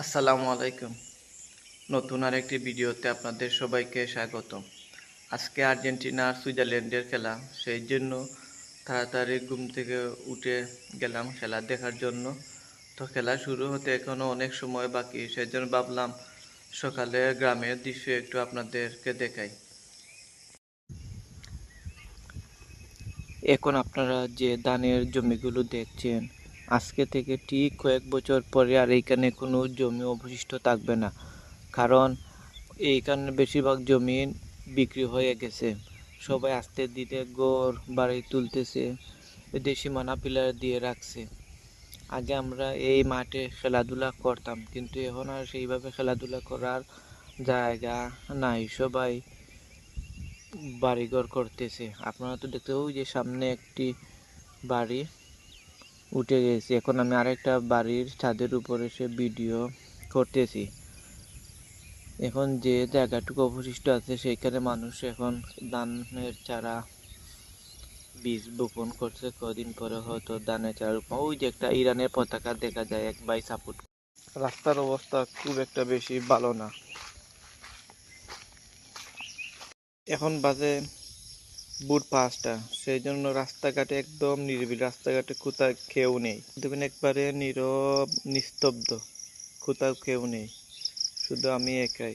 আসসালামু আলাইকুম। নতুন আরেকটি ভিডিওতে আপনাদের সবাইকে স্বাগতম। আজকে আর্জেন্টিনা আর সুইজারল্যান্ডের খেলা, সেই জন্য তাড়াতাড়ি ঘুম থেকে উঠে গেলাম খেলা দেখার জন্য। তো খেলা শুরু হতে এখনও অনেক সময় বাকি, সেই জন্য ভাবলাম সকালে গ্রামের দৃশ্য একটু আপনাদেরকে দেখাই। এখন আপনারা যে ধানের জমিগুলো দেখছেন, আজকে থেকে ঠিক কয়েক বছর পরে আর এইখানে কোনো জমি অবশিষ্ট থাকবে না, কারণ এইখানে বেশিরভাগ জমি বিক্রি হয়ে গেছে। সবাই আস্তে ধীরে ঘর বাড়ি তুলতেছে, দেশি মানা পিলার দিয়ে রাখছে। আগে আমরা এই মাঠে খেলাধুলা করতাম, কিন্তু এখন আর সেইভাবে খেলাধুলা করার জায়গা নাই। সবাই বাড়িঘর করতেছে। আপনারা তো দেখতে, ওই যে সামনে একটি বাড়ি উঠে গেছে। এখন আমি আরেকটা বাড়ির ছাদের উপরে সে ভিডিও করতেছি। এখন যে জায়গাটুকু অবশিষ্ট আছে সেইখানে মানুষ এখন ধানের চারা বীজ বপন করছে। কদিন পরে হয়তো ধানের চারা রোপণ। ওই যে একটা ইরানের পতাকা দেখা যায়, এক ভাই সাপোর্ট। রাস্তার অবস্থা খুব একটা বেশি ভালো না। এখন বাজে ভোর 5টা, সেই জন্য রাস্তাঘাটে একদম নিরিবিলি। রাস্তাঘাটে কোথাও কেউ নেই, দেখবেন একবারে নীরব নিস্তব্ধ, কোথাও কেউ নেই, শুধু আমি একাই।